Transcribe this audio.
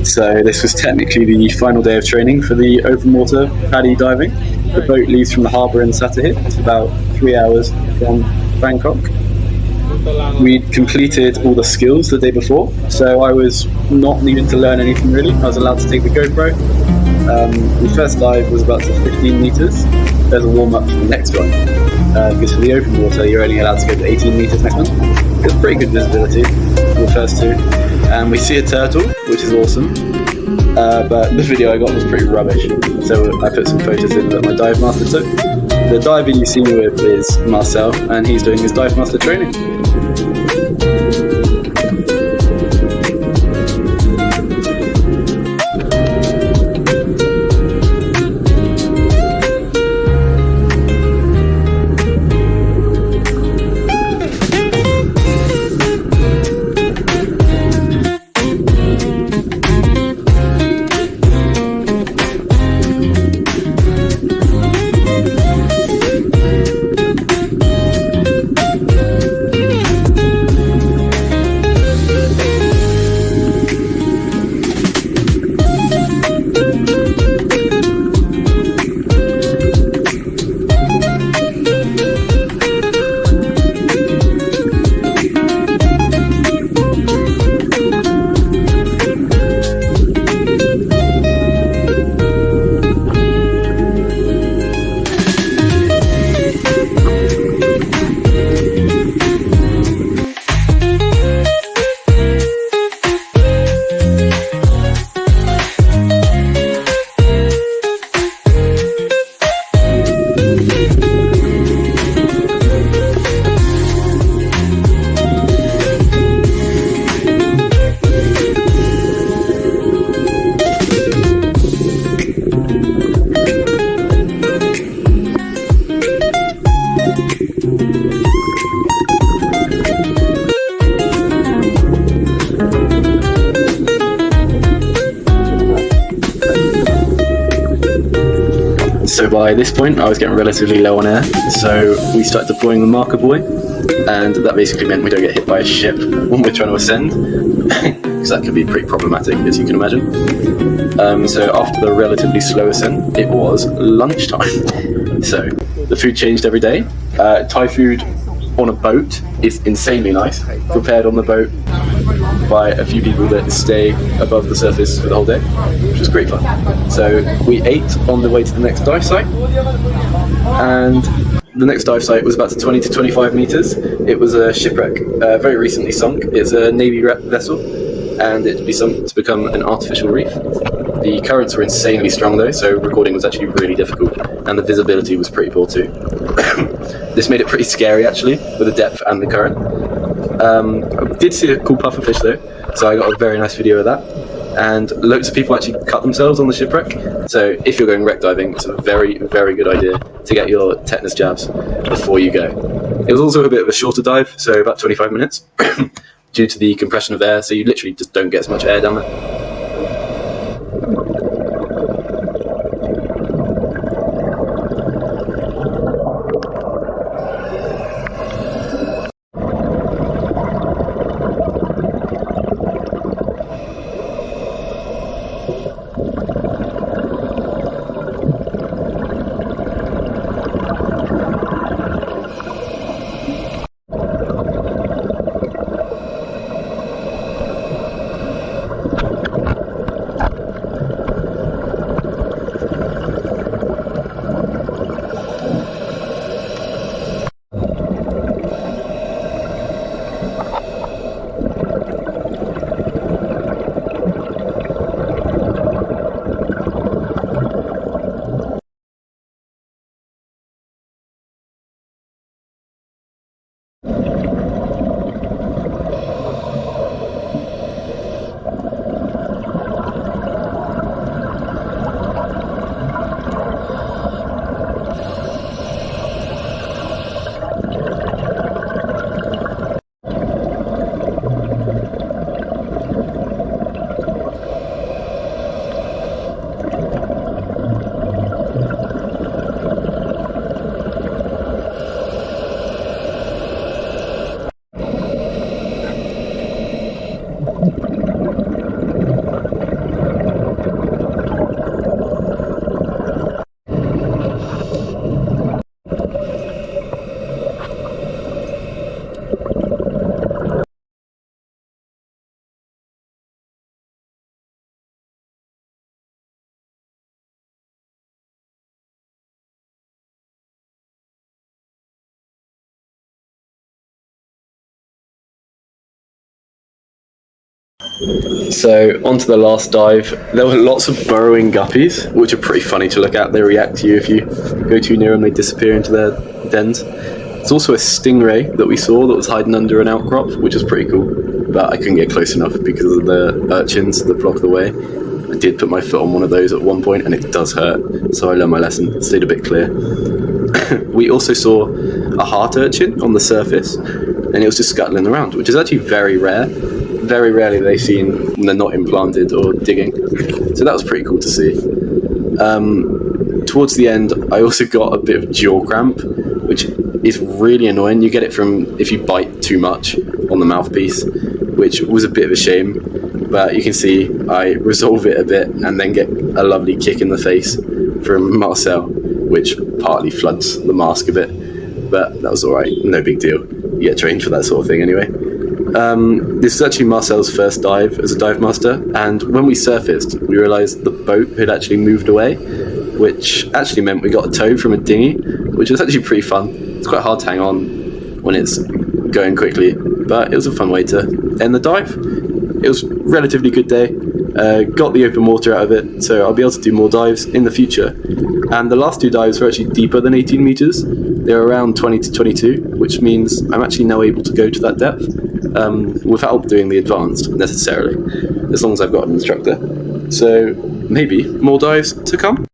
So this was technically the final day of training for the open water PADI diving. The boat leaves from the harbour in Saturday. It's about 3 hours from Bangkok. We'd completed all the skills the day before, so I was not needing to learn anything really. I was allowed to take the GoPro. The first dive was about 15 metres. There's a warm-up for the next one, because for the open water you're only allowed to go to 18 metres next one. It's pretty good visibility for the first two. And we see a turtle, which is awesome, but the video I got was pretty rubbish, so I put some photos in that my dive master took. The diver you see me with is Marcel, and he's doing his dive master training. So by this point I was getting relatively low on air, so we started deploying the marker buoy, and that basically meant we don't get hit by a ship when we're trying to ascend, because that can be pretty problematic, as you can imagine. So after the relatively slow ascent, it was lunchtime. So the food changed every day. Thai food on a boat is insanely nice, prepared on the boat by a few people that stay above the surface for the whole day, which was great fun. So we ate on the way to the next dive site, and the next dive site was about 20 to 25 meters. It was a shipwreck, very recently sunk. It's a Navy vessel, and it'd be sunk to become an artificial reef. The currents were insanely strong though, so recording was actually really difficult, and the visibility was pretty poor too. This made it pretty scary actually, with the depth and the current. I did see a cool pufferfish though, so I got a very nice video of that. And loads of people actually cut themselves on the shipwreck, so if you're going wreck diving, it's a very, very good idea to get your tetanus jabs before you go. It was also a bit of a shorter dive, so about 25 minutes, due to the compression of air, so you literally just don't get as much air down there. So onto the last dive. There were lots of burrowing guppies, which are pretty funny to look at. They react to you if you go too near them. They disappear into their dens. There's also a stingray that we saw that was hiding under an outcrop, which is pretty cool. But I couldn't get close enough because of the urchins that block the way. I did put my foot on one of those at one point, and it does hurt. So I learned my lesson. Stayed a bit clear. We also saw a heart urchin on the surface, and it was just scuttling around, which is actually very rare. Very rarely are they seen when they're not implanted or digging. So that was pretty cool to see. Towards the end, I also got a bit of jaw cramp, which is really annoying. You get it from if you bite too much on the mouthpiece, which was a bit of a shame. But you can see I resolve it a bit and then get a lovely kick in the face from Marcel, which partly floods the mask a bit. But that was alright, no big deal. You get trained for that sort of thing anyway. This is actually Marcel's first dive as a dive master, and when we surfaced, we realised the boat had actually moved away, which actually meant we got a tow from a dinghy, which was actually pretty fun. It's quite hard to hang on when it's going quickly, but it was a fun way to end the dive. It was a relatively good day. Got the open water out of it, so I'll be able to do more dives in the future. And the last two dives were actually deeper than 18 meters. They're around 20 to 22, which means I'm actually now able to go to that depth without doing the advanced necessarily, as long as I've got an instructor. So maybe more dives to come.